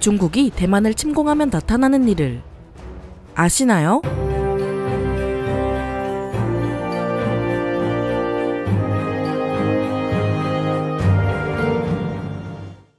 중국이 대만을 침공하면 나타나는 일을 아시나요?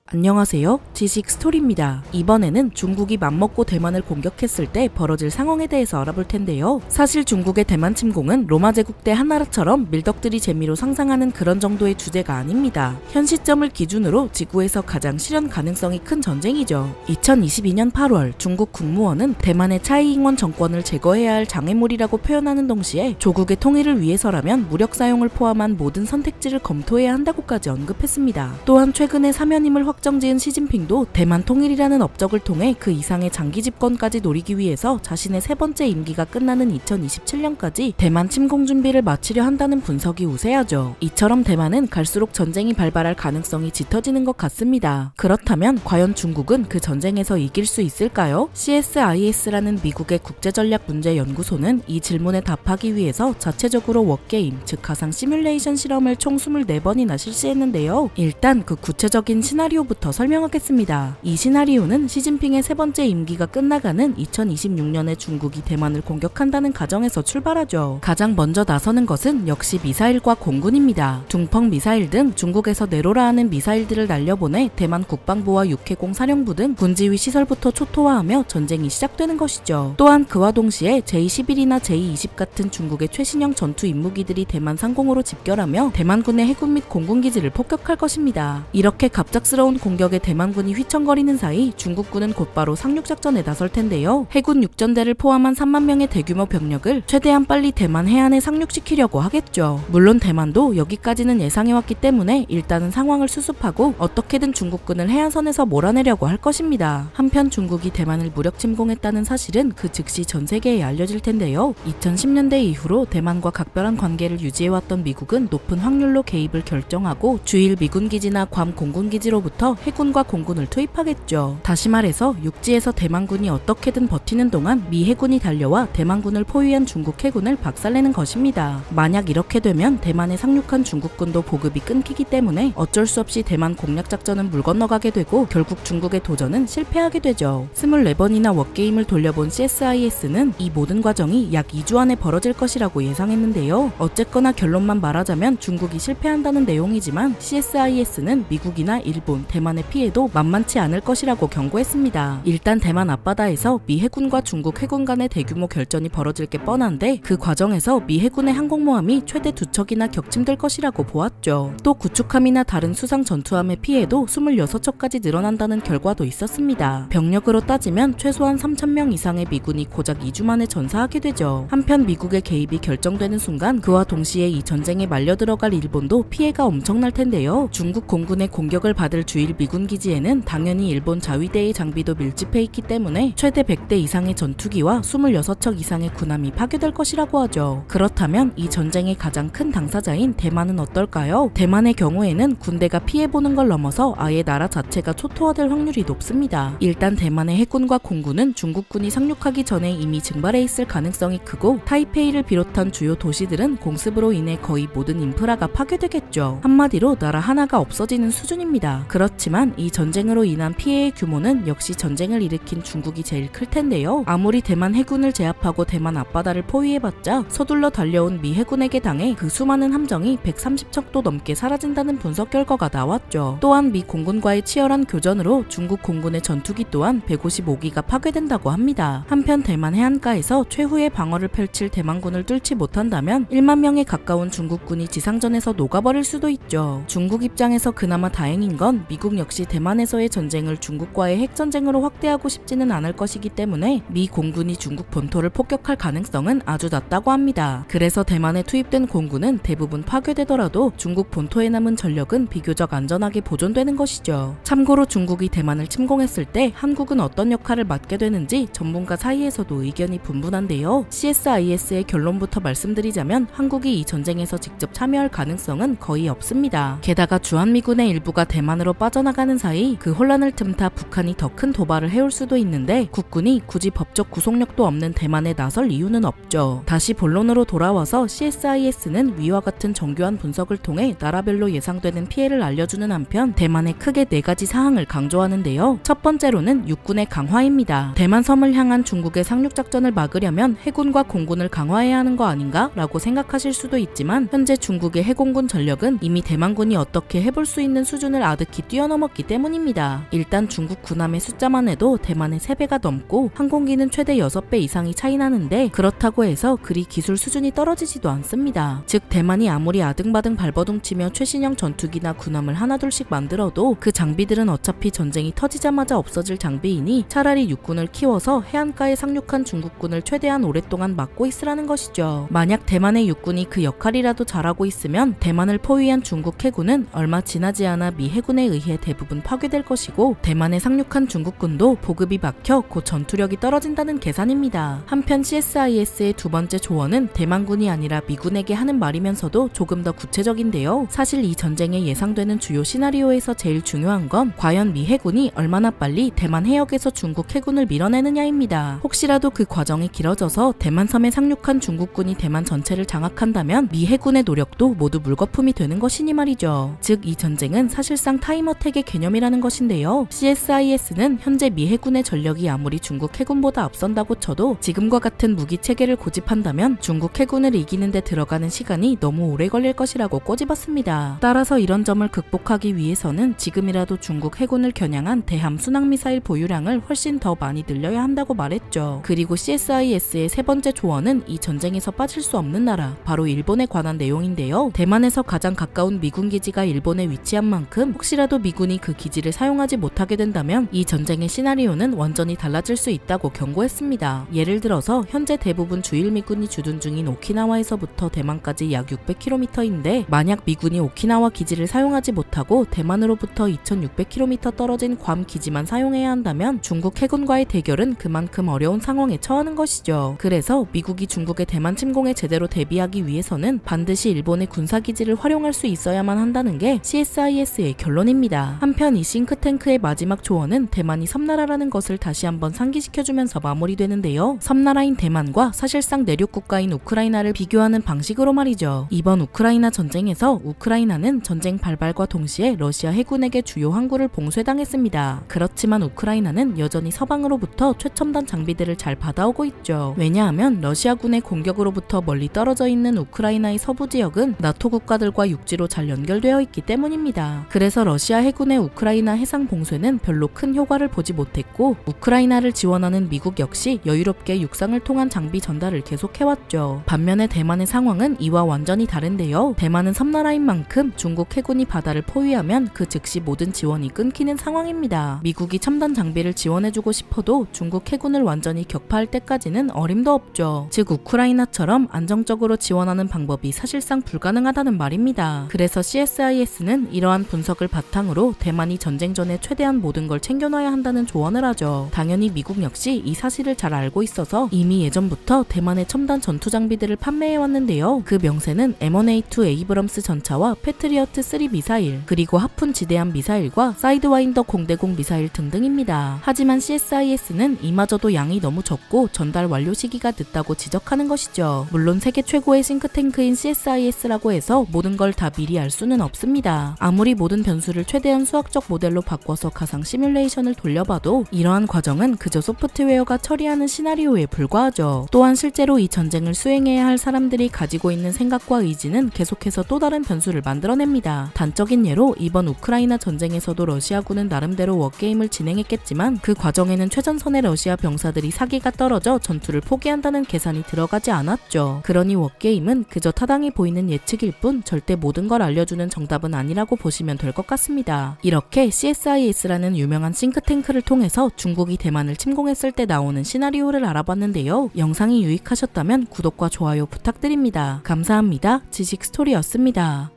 안녕하세요. 지식 스토리입니다. 이번에는 중국이 맘먹고 대만을 공격했을 때 벌어질 상황에 대해서 알아볼 텐데요. 사실 중국의 대만 침공은 로마 제국 때 한나라처럼 밀덕들이 재미로 상상하는 그런 정도의 주제가 아닙니다. 현 시점을 기준으로 지구에서 가장 실현 가능성이 큰 전쟁이죠. 2022년 8월 중국 국무원은 대만의 차이잉원 정권을 제거해야 할 장애물이라고 표현하는 동시에 조국의 통일을 위해서라면 무력 사용을 포함한 모든 선택지를 검토해야 한다고까지 언급했습니다. 또한 최근에 사면임을 확정지은 시진핑도 대만 통일이라는 업적을 통해 그 이상의 장기 집권까지 노리기 위해서 자신의 세 번째 임기가 끝나는 2027년까지 대만 침공 준비를 마치려 한다는 분석이 우세하죠. 이처럼 대만은 갈수록 전쟁이 발발할 가능성이 짙어지는 것 같습니다. 그렇다면 과연 중국은 그 전쟁에서 이길 수 있을까요? CSIS라는 미국의 국제전략문제연구소는 이 질문에 답하기 위해서 자체적으로 워게임, 즉 가상 시뮬레이션 실험을 총 24번이나 실시했는데요. 일단 그 구체적인 시나리오부터 설명하겠습니다. 이 시나리오는 시진핑의 세 번째 임기가 끝나가는 2026년에 중국이 대만을 공격한다는 가정에서 출발하죠. 가장 먼저 나서는 것은 역시 미사일과 공군입니다. 둥펑 미사일 등 중국에서 네로라 하는 미사일들을 날려보내 대만 국방부와 육해공 사령부 등 군지휘 시설부터 초토화하며 전쟁이 시작되는 것이죠. 또한 그와 동시에 제-21이나 제-20 같은 중국의 최신형 전투 임무기들이 대만 상공으로 집결하며 대만군의 해군 및 공군기지를 폭격할 것입니다. 이렇게 갑작스러운 공격에 대만군이 휘청거리는 사이 중국군은 곧바로 상륙작전에 나설 텐데요. 해군 6전대를 포함한 3만 명의 대규모 병력을 최대한 빨리 대만 해안에 상륙시키려고 하겠죠. 물론 대만도 여기까지는 예상해왔기 때문에 일단은 상황을 수습하고 어떻게든 중국군을 해안선에서 몰아내려고 할 것입니다. 한편 중국이 대만을 무력 침공했다는 사실은 그 즉시 전 세계에 알려질 텐데요. 2010년대 이후로 대만과 각별한 관계를 유지해왔던 미국은 높은 확률로 개입을 결정하고 주일 미군기지나 괌 공군기지로부터 해군과 공군을 투입하겠죠. 다시 말해서 육지에서 대만군이 어떻게든 버티는 동안 미 해군이 달려와 대만군을 포위한 중국 해군을 박살내는 것입니다. 만약 이렇게 되면 대만에 상륙한 중국군도 보급이 끊기기 때문에 어쩔 수 없이 대만 공략작전은 물 건너가게 되고 결국 중국의 도전은 실패하게 되죠. 24번이나 워게임을 돌려본 CSIS는 이 모든 과정이 약 2주 안에 벌어질 것이라고 예상했는데요. 어쨌거나 결론만 말하자면 중국이 실패한다는 내용이지만 CSIS는 미국이나 일본, 대만의 피해도 만만치 않을 것이라고 경고했습니다. 일단 대만 앞바다에서 미 해군과 중국 해군 간의 대규모 결전이 벌어질 게 뻔한데 그 과정에서 미 해군의 항공모함이 최대 2척이나 격침될 것이라고 보았죠. 또 구축함이나 다른 수상 전투함의 피해도 26척까지 늘어난다는 결과도 있었습니다. 병력으로 따지면 최소한 3,000명 이상의 미군이 고작 2주 만에 전사하게 되죠. 한편 미국의 개입이 결정되는 순간 그와 동시에 이 전쟁에 말려들어갈 일본도 피해가 엄청날 텐데요. 중국 공군의 공격을 받을 주일 미군 기지에는 당연히 일본 자위대의 장비도 밀집해 있기 때문에 최대 100대 이상의 전투기와 26척 이상의 군함이 파괴될 것이라고 하죠. 그렇다면 이 전쟁의 가장 큰 당사자인 대만은 어떨까요? 대만의 경우에는 군대가 피해보는 걸 넘어서 아예 나라 자체가 초토화될 확률이 높습니다. 일단 대만의 해군과 공군은 중국군이 상륙하기 전에 이미 증발해 있을 가능성이 크고 타이페이를 비롯한 주요 도시들은 공습으로 인해 거의 모든 인프라가 파괴되겠죠. 한마디로 나라 하나가 없어지는 수준입니다. 그렇지만 이 전쟁으로 인한 피해의 규모는 역시 전쟁을 일으킨 중국이 제일 클 텐데요. 아무리 대만 해군을 제압하고 대만 앞바다를 포위해봤자 서둘러 달려온 미 해군에게 당해 그 수많은 함정이 130척도 넘게 사라진다는 분석 결과가 나왔죠. 또한 미 공군과의 치열한 교전으로 중국 공군의 전투기 또한 155기가 파괴된다고 합니다. 한편 대만 해안가에서 최후의 방어를 펼칠 대만군을 뚫지 못한다면 1만 명에 가까운 중국군이 지상전에서 녹아버릴 수도 있죠. 중국 입장에서 그나마 다행인 건 미국 역시 대만에서의 전쟁을 중국과의 핵전쟁으로 확대하고 싶지는 않을 것이기 때문에 미 공군이 중국 본토를 폭격할 가능성은 아주 낮다고 합니다. 그래서 대만에 투입된 공군은 대부분 파괴되더라도 중국 본토에 남은 전력은 비교적 안전하게 보존되는 것이죠. 참고로 중국이 대만을 침공했을 때 한국은 어떤 역할을 맡게 되는지 전문가 사이에서도 의견이 분분한데요. CSIS의 결론부터 말씀드리자면 한국이 이 전쟁에서 직접 참여할 가능성은 거의 없습니다. 게다가 주한미군의 일부가 대만으로 빠져 빠져나가는 사이 그 혼란을 틈타 북한이 더 큰 도발을 해올 수도 있는데 국군이 굳이 법적 구속력도 없는 대만에 나설 이유는 없죠. 다시 본론으로 돌아와서 CSIS는 위와 같은 정교한 분석을 통해 나라별로 예상되는 피해를 알려주는 한편 대만에 크게 4가지 사항을 강조하는데요. 첫 번째로는 육군의 강화입니다. 대만 섬을 향한 중국의 상륙작전을 막으려면 해군과 공군을 강화해야 하는 거 아닌가? 라고 생각하실 수도 있지만 현재 중국의 해공군 전력은 이미 대만군이 어떻게 해볼 수 있는 수준을 아득히 뛰어넘었기 때문입니다. 일단 중국 군함의 숫자만 해도 대만의 3배가 넘고 항공기는 최대 6배 이상이 차이 나는데 그렇다고 해서 그리 기술 수준이 떨어지지도 않습니다. 즉 대만이 아무리 아등바등 발버둥치며 최신형 전투기나 군함을 하나둘씩 만들어도 그 장비들은 어차피 전쟁이 터지자마자 없어질 장비이니 차라리 육군을 키워서 해안가에 상륙한 중국군을 최대한 오랫동안 막고 있으라는 것이죠. 만약 대만의 육군이 그 역할이라도 잘하고 있으면 대만을 포위한 중국 해군은 얼마 지나지 않아 미 해군에 의해 대부분 파괴될 것이고 대만에 상륙한 중국군도 보급이 막혀 곧 전투력이 떨어진다는 계산입니다. 한편 CSIS의 두 번째 조언은 대만군이 아니라 미군에게 하는 말이면서도 조금 더 구체적인데요. 사실 이 전쟁에 예상되는 주요 시나리오에서 제일 중요한 건 과연 미 해군이 얼마나 빨리 대만 해역에서 중국 해군을 밀어내느냐입니다. 혹시라도 그 과정이 길어져서 대만 섬에 상륙한 중국군이 대만 전체를 장악한다면 미 해군의 노력도 모두 물거품이 되는 것이니 말이죠. 즉 이 전쟁은 사실상 타임어택의 개념이라는 것인데요. CSIS는 현재 미 해군의 전력이 아무리 중국 해군보다 앞선다고 쳐도 지금과 같은 무기 체계를 고집한다면 중국 해군을 이기는 데 들어가는 시간이 너무 오래 걸릴 것이라고 꼬집었습니다. 따라서 이런 점을 극복하기 위해서는 지금이라도 중국 해군을 겨냥한 대함 순항미사일 보유량을 훨씬 더 많이 늘려야 한다고 말했죠. 그리고 CSIS의 세 번째 조언은 이 전쟁에서 빠질 수 없는 나라, 바로 일본에 관한 내용인데요. 대만에서 가장 가까운 미군 기지가 일본에 위치한 만큼 혹시라도 미군이 그 기지를 사용하지 못하게 된다면 이 전쟁의 시나리오는 완전히 달라질 수 있다고 경고했습니다. 예를 들어서 현재 대부분 주일 미군이 주둔 중인 오키나와에서부터 대만까지 약 600km인데 만약 미군이 오키나와 기지를 사용하지 못하고 대만으로부터 2600km 떨어진 괌 기지만 사용해야 한다면 중국 해군과의 대결은 그만큼 어려운 상황에 처하는 것이죠. 그래서 미국이 중국의 대만 침공에 제대로 대비하기 위해서는 반드시 일본의 군사기지를 활용할 수 있어야만 한다는 게 CSIS의 결론입니다. 한편 이 싱크탱크의 마지막 조언은 대만이 섬나라라는 것을 다시 한번 상기시켜주면서 마무리되는데요. 섬나라인 대만과 사실상 내륙 국가인 우크라이나를 비교하는 방식으로 말이죠. 이번 우크라이나 전쟁에서 우크라이나는 전쟁 발발과 동시에 러시아 해군에게 주요 항구를 봉쇄당했습니다. 그렇지만 우크라이나는 여전히 서방으로부터 최첨단 장비들을 잘 받아오고 있죠. 왜냐하면 러시아군의 공격으로부터 멀리 떨어져 있는 우크라이나의 서부 지역은 나토 국가들과 육지로 잘 연결되어 있기 때문입니다. 그래서 러시아 해군의 우크라이나 해상 봉쇄는 별로 큰 효과를 보지 못했고 우크라이나를 지원하는 미국 역시 여유롭게 육상을 통한 장비 전달을 계속해왔죠. 반면에 대만의 상황은 이와 완전히 다른데요. 대만은 섬나라인 만큼 중국 해군이 바다를 포위하면 그 즉시 모든 지원이 끊기는 상황입니다. 미국이 첨단 장비를 지원해주고 싶어도 중국 해군을 완전히 격파할 때까지는 어림도 없죠. 즉 우크라이나처럼 안정적으로 지원하는 방법이 사실상 불가능하다는 말입니다. 그래서 CSIS는 이러한 분석을 바탕으로 대만이 전쟁 전에 최대한 모든 걸 챙겨놔야 한다는 조언을 하죠. 당연히 미국 역시 이 사실을 잘 알고 있어서 이미 예전부터 대만에 첨단 전투 장비들을 판매해왔는데요. 그 명세는 M1A2 에이브럼스 전차와 패트리어트 3 미사일, 그리고 하푼 지대함 미사일과 사이드와인더 공대공 미사일 등등입니다. 하지만 CSIS는 이마저도 양이 너무 적고 전달 완료 시기가 늦다고 지적하는 것이죠. 물론 세계 최고의 싱크탱크인 CSIS라고 해서 모든 걸 다 미리 알 수는 없습니다. 아무리 모든 변수를 최대한 수학적 모델로 바꿔서 가상 시뮬레이션을 돌려봐도 이러한 과정은 그저 소프트웨어가 처리하는 시나리오에 불과하죠. 또한 실제로 이 전쟁을 수행해야 할 사람들이 가지고 있는 생각과 의지는 계속해서 또 다른 변수를 만들어냅니다. 단적인 예로 이번 우크라이나 전쟁에서도 러시아군은 나름대로 워게임을 진행했겠지만 그 과정에는 최전선의 러시아 병사들이 사기가 떨어져 전투를 포기한다는 계산이 들어가지 않았죠. 그러니 워게임은 그저 타당해 보이는 예측일 뿐 절대 모든 걸 알려주는 정답은 아니라고 보시면 될 것 같습니다. 이렇게 CSIS라는 유명한 싱크탱크를 통해서 중국이 대만을 침공했을 때 나오는 시나리오를 알아봤는데요. 영상이 유익하셨다면 구독과 좋아요 부탁드립니다. 감사합니다. 지식스토리였습니다.